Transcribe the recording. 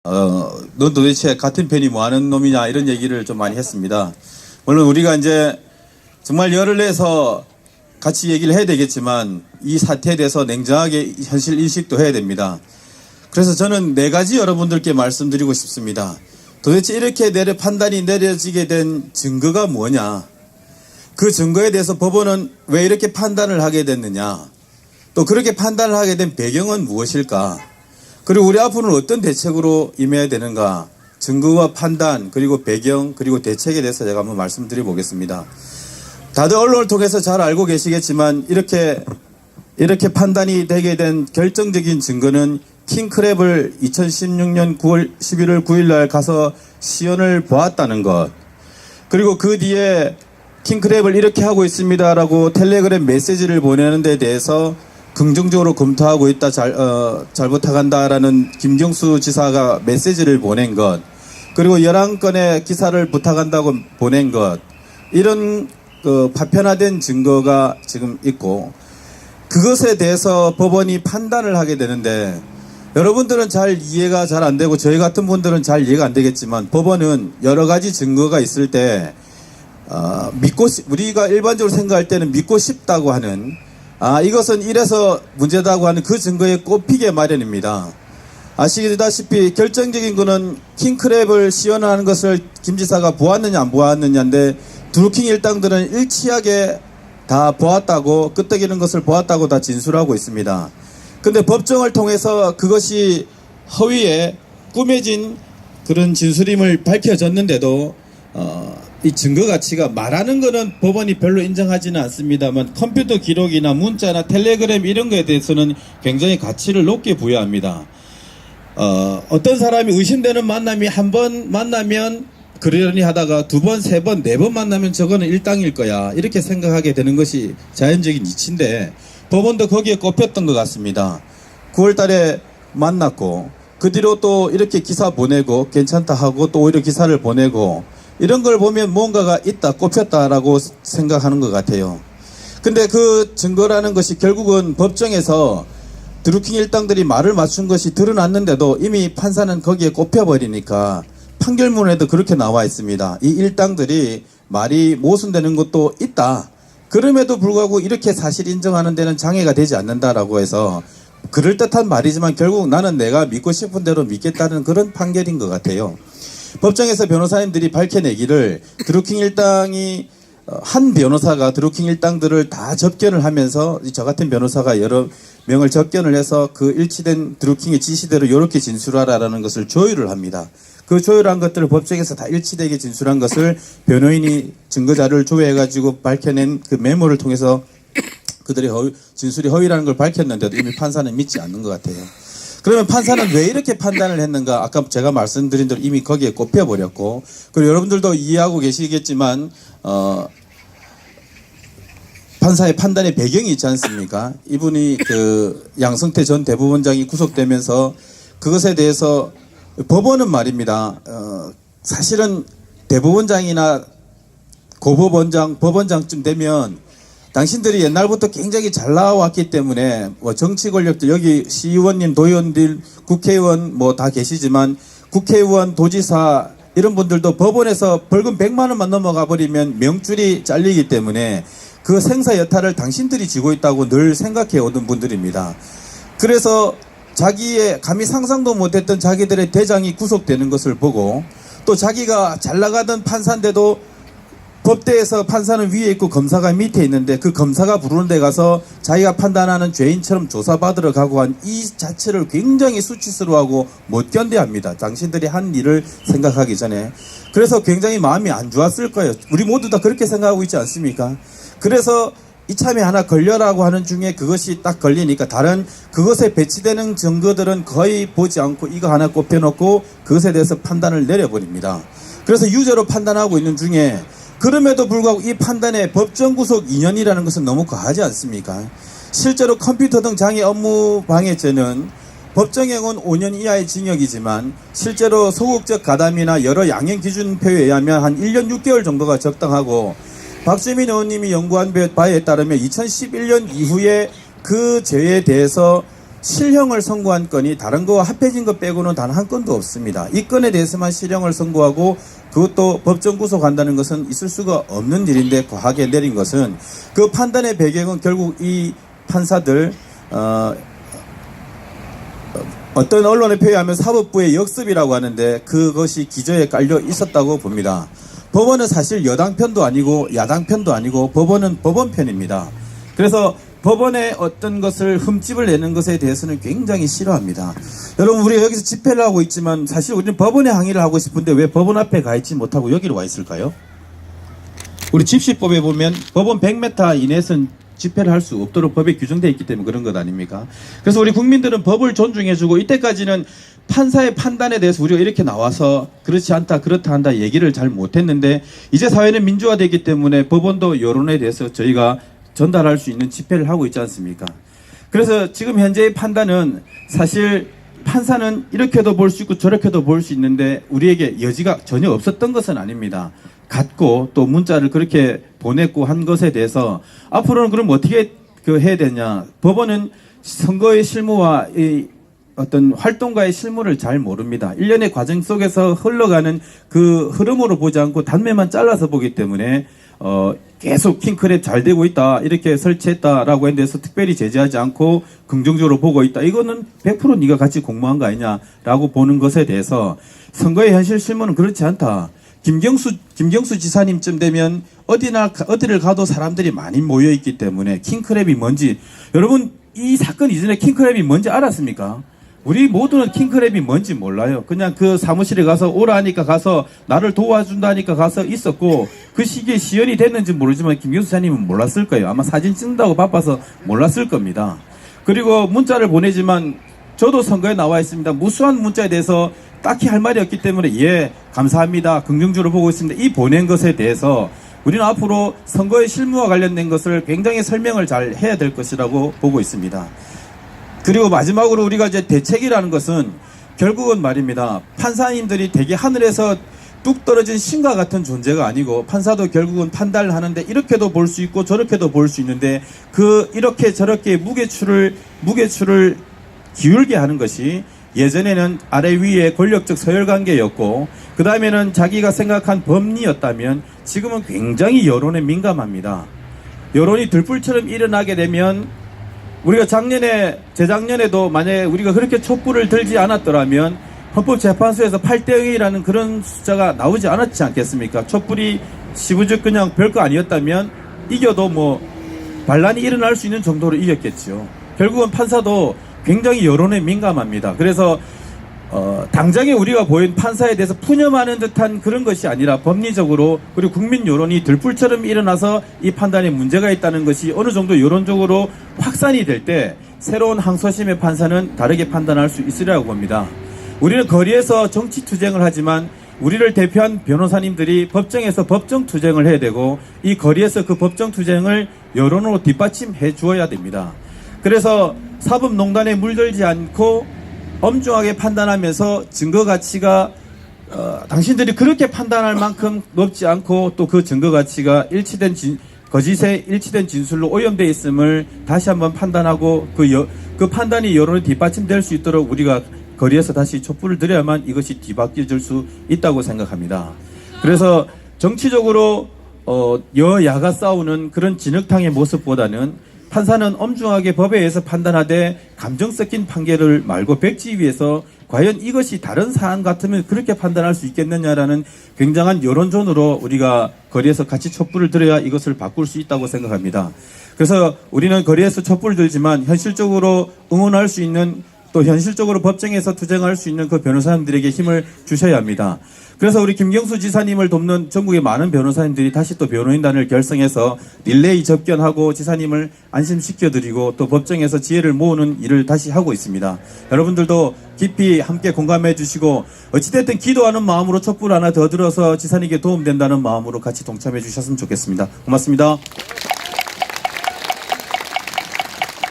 넌 도대체 같은 편이 뭐 하는 놈이냐 이런 얘기를 좀 많이 했습니다. 물론 우리가 이제 정말 열을 내서 같이 얘기를 해야 되겠지만 이 사태에 대해서 냉정하게 현실 인식도 해야 됩니다. 그래서 저는 네 가지 여러분들께 말씀드리고 싶습니다. 도대체 이렇게 판단이 내려지게 된 증거가 뭐냐? 그 증거에 대해서 법원은 왜 이렇게 판단을 하게 됐느냐? 또 그렇게 판단을 하게 된 배경은 무엇일까? 그리고 우리 앞으로는 어떤 대책으로 임해야 되는가? 증거와 판단, 그리고 배경, 그리고 대책에 대해서 제가 한번 말씀드려 보겠습니다. 다들 언론을 통해서 잘 알고 계시겠지만 이렇게 판단이 되게 된 결정적인 증거는 킹크랩을 2016년 11월 9일 날 가서 시연을 보았다는 것, 그리고 그 뒤에 킹크랩을 이렇게 하고 있습니다라고 텔레그램 메시지를 보내는 데 대해서 긍정적으로 검토하고 있다, 잘 부탁한다라는 김경수 지사가 메시지를 보낸 것, 그리고 11건의 기사를 부탁한다고 보낸 것, 이런 파편화된 증거가 지금 있고, 그것에 대해서 법원이 판단을 하게 되는데, 여러분들은 잘 이해가 잘 안 되고 저희 같은 분들은 잘 이해가 안 되겠지만, 법원은 여러 가지 증거가 있을 때 우리가 일반적으로 생각할 때는 믿고 싶다고 하는, 이것은 이래서 문제다고 하는 그 증거에 꼽히게 마련입니다. 아시다시피 결정적인 거는 킹크랩을 시연하는 것을 김 지사가 보았느냐 안 보았느냐인데, 드루킹 일당들은 일치하게 다 보았다고, 끄떡이는 것을 보았다고 다 진술하고 있습니다. 근데 법정을 통해서 그것이 허위에 꾸며진 그런 진술임을 밝혀졌는데도 이 증거 가치가, 말하는 거는 법원이 별로 인정하지는 않습니다만 컴퓨터 기록이나 문자나 텔레그램 이런 거에 대해서는 굉장히 가치를 높게 부여합니다. 어떤 사람이 의심되는 만남이 한 번 만나면 그러려니 하다가 두 번, 세 번, 네 번 만나면 저거는 일당일 거야, 이렇게 생각하게 되는 것이 자연적인 이치인데, 법원도 거기에 꼽혔던 것 같습니다. 9월 달에 만났고 그 뒤로 또 이렇게 기사 보내고 괜찮다 하고 또 오히려 기사를 보내고, 이런 걸 보면 뭔가가 있다, 꼽혔다라고 생각하는 것 같아요. 근데 그 증거라는 것이 결국은 법정에서 드루킹 일당들이 말을 맞춘 것이 드러났는데도 이미 판사는 거기에 꼽혀버리니까 판결문에도 그렇게 나와 있습니다. 이 일당들이 말이 모순되는 것도 있다, 그럼에도 불구하고 이렇게 사실 인정하는 데는 장애가 되지 않는다라고 해서, 그럴듯한 말이지만 결국 나는 내가 믿고 싶은 대로 믿겠다는 그런 판결인 것 같아요. 법정에서 변호사님들이 밝혀내기를, 드루킹 일당이 한 변호사가 드루킹 일당들을 다 접견을 하면서 저 같은 변호사가 여러 명을 접견을 해서 그 일치된 드루킹의 지시대로 이렇게 진술하라라는 것을 조율을 합니다. 그 조율한 것들을 법정에서 다 일치되게 진술한 것을 변호인이 증거자료를 조회해가지고 밝혀낸 그 메모를 통해서 그들의 진술이 허위라는 걸 밝혔는데도 이미 판사는 믿지 않는 것 같아요. 그러면 판사는 왜 이렇게 판단을 했는가? 아까 제가 말씀드린 대로 이미 거기에 꼽혀버렸고, 그리고 여러분들도 이해하고 계시겠지만 판사의 판단의 배경이 있지 않습니까? 이분이 그 양성태 전 대법원장이 구속되면서 그것에 대해서 법원은 말입니다. 사실은 대법원장이나 고법원장, 법원장쯤 되면 당신들이 옛날부터 굉장히 잘 나와왔기 때문에 뭐 정치 권력들, 여기 시의원님, 도의원들, 국회의원 뭐 다 계시지만 국회의원, 도지사 이런 분들도 법원에서 벌금 100만 원만 넘어가 버리면 명줄이 잘리기 때문에 그 생사 여탈을 당신들이 지고 있다고 늘 생각해 오던 분들입니다. 그래서 자기의 감히 상상도 못했던 자기들의 대장이 구속되는 것을 보고, 또 자기가 잘 나가던 판사인데도 법대에서 판사는 위에 있고 검사가 밑에 있는데 그 검사가 부르는 데 가서 자기가 판단하는 죄인처럼 조사받으러 가고 한 이 자체를 굉장히 수치스러워하고 못 견뎌합니다. 당신들이 한 일을 생각하기 전에. 그래서 굉장히 마음이 안 좋았을 거예요. 우리 모두 다 그렇게 생각하고 있지 않습니까? 그래서 이참에 하나 걸려라고 하는 중에 그것이 딱 걸리니까 다른 그것에 배치되는 증거들은 거의 보지 않고 이거 하나 꼽혀놓고 그것에 대해서 판단을 내려버립니다. 그래서 유죄로 판단하고 있는 중에, 그럼에도 불구하고 이 판단에 법정 구속 2년이라는 것은 너무 과하지 않습니까? 실제로 컴퓨터 등 장애 업무 방해죄는 법정형은 5년 이하의 징역이지만 실제로 소극적 가담이나 여러 양형 기준표에 의하면 한 1년 6개월 정도가 적당하고, 박주민 의원님이 연구한 바에 따르면 2011년 이후에 그 죄에 대해서 실형을 선고한 건이 다른 거와 합해진 것 빼고는 단 한 건도 없습니다. 이 건에 대해서만 실형을 선고하고 그것도 법정 구속한다는 것은 있을 수가 없는 일인데 과하게 내린 것은 그 판단의 배경은 결국 이 판사들 어떤 언론에 표현하면 사법부의 역습이라고 하는데 그것이 기저에 깔려 있었다고 봅니다. 법원은 사실 여당 편도 아니고 야당 편도 아니고 법원은 법원 편입니다. 그래서 법원의 어떤 것을 흠집을 내는 것에 대해서는 굉장히 싫어합니다. 여러분, 우리가 여기서 집회를 하고 있지만 사실 우리는 법원에 항의를 하고 싶은데 왜 법원 앞에 가 있지 못하고 여기로 와 있을까요? 우리 집시법에 보면 법원 100m 이내에서는 집회를 할 수 없도록 법에 규정되어 있기 때문에 그런 것 아닙니까? 그래서 우리 국민들은 법을 존중해주고 이때까지는 판사의 판단에 대해서 우리가 이렇게 나와서 그렇지 않다 그렇다 한다 얘기를 잘 못했는데 이제 사회는 민주화되기 때문에 법원도 여론에 대해서 저희가 전달할 수 있는 집회를 하고 있지 않습니까? 그래서 지금 현재의 판단은 사실 판사는 이렇게도 볼 수 있고 저렇게도 볼 수 있는데 우리에게 여지가 전혀 없었던 것은 아닙니다. 갖고 또 문자를 그렇게 보냈고 한 것에 대해서 앞으로는 그럼 어떻게 해야 되냐. 법원은 선거의 실무와 이 어떤 활동가의 실무를 잘 모릅니다. 일련의 과정 속에서 흘러가는 그 흐름으로 보지 않고 단면만 잘라서 보기 때문에 계속 킹크랩 잘 되고 있다 이렇게 설치했다라고 했는데 서 특별히 제재하지 않고 긍정적으로 보고 있다. 이거는 100% 네가 같이 공모한 거 아니냐라고 보는 것에 대해서 선거의 현실 실무는 그렇지 않다. 김경수 지사님쯤 되면 어디를 가도 사람들이 많이 모여 있기 때문에 킹크랩이 뭔지 여러분 이 사건 이전에 킹크랩이 뭔지 알았습니까? 우리 모두는 킹크랩이 뭔지 몰라요. 그냥 그 사무실에 가서 오라니까 가서 나를 도와준다니까 가서 있었고 그 시기에 시연이 됐는지 모르지만 김경수 지사님은 몰랐을 거예요. 아마 사진 찍는다고 바빠서 몰랐을 겁니다. 그리고 문자를 보내지만 저도 선거에 나와 있습니다. 무수한 문자에 대해서 딱히 할 말이 없기 때문에 예 감사합니다 긍정적으로 보고 있습니다. 이 보낸 것에 대해서 우리는 앞으로 선거의 실무와 관련된 것을 굉장히 설명을 잘 해야 될 것이라고 보고 있습니다. 그리고 마지막으로 우리가 이제 대책이라는 것은 결국은 말입니다. 판사님들이 대개 하늘에서 뚝 떨어진 신과 같은 존재가 아니고 판사도 결국은 판단을 하는데 이렇게도 볼 수 있고 저렇게도 볼 수 있는데 그 이렇게 저렇게 무게추를 기울게 하는 것이 예전에는 아래 위에 권력적 서열관계였고 그 다음에는 자기가 생각한 법리였다면 지금은 굉장히 여론에 민감합니다. 여론이 들불처럼 일어나게 되면 우리가 재작년에도 만약에 우리가 그렇게 촛불을 들지 않았더라면 헌법재판소에서 8대 0이라는 그런 숫자가 나오지 않았지 않겠습니까? 촛불이 시부적 그냥 별거 아니었다면 이겨도 뭐 반란이 일어날 수 있는 정도로 이겼겠죠. 결국은 판사도 굉장히 여론에 민감합니다. 그래서 당장에 우리가 보인 판사에 대해서 푸념하는 듯한 그런 것이 아니라 법리적으로 그리고 국민 여론이 들불처럼 일어나서 이 판단에 문제가 있다는 것이 어느 정도 여론적으로 확산이 될 때 새로운 항소심의 판사는 다르게 판단할 수 있으리라고 봅니다. 우리는 거리에서 정치 투쟁을 하지만 우리를 대표한 변호사님들이 법정에서 법정 투쟁을 해야 되고 이 거리에서 그 법정 투쟁을 여론으로 뒷받침해 주어야 됩니다. 그래서 사법농단에 물들지 않고 엄중하게 판단하면서 증거 가치가 당신들이 그렇게 판단할 만큼 높지 않고 또 그 증거 가치가 거짓에 일치된 진술로 오염되어 있음을 다시 한번 판단하고 그 판단이 여론에 뒷받침될 수 있도록 우리가 거리에서 다시 촛불을 들여야만 이것이 뒤바뀌어질 수 있다고 생각합니다. 그래서 정치적으로 여야가 싸우는 그런 진흙탕의 모습보다는 판사는 엄중하게 법에 의해서 판단하되 감정 섞인 판결을 말고 백지 위에서 과연 이것이 다른 사안 같으면 그렇게 판단할 수 있겠느냐라는 굉장한 여론전으로 우리가 거리에서 같이 촛불을 들어야 이것을 바꿀 수 있다고 생각합니다. 그래서 우리는 거리에서 촛불을 들지만 현실적으로 응원할 수 있는 또 현실적으로 법정에서 투쟁할 수 있는 그 변호사님들에게 힘을 주셔야 합니다. 그래서 우리 김경수 지사님을 돕는 전국의 많은 변호사님들이 다시 또 변호인단을 결성해서 릴레이 접견하고 지사님을 안심시켜드리고 또 법정에서 지혜를 모으는 일을 다시 하고 있습니다. 여러분들도 깊이 함께 공감해 주시고 어찌됐든 기도하는 마음으로 촛불 하나 더 들어서 지사님께 도움된다는 마음으로 같이 동참해 주셨으면 좋겠습니다. 고맙습니다.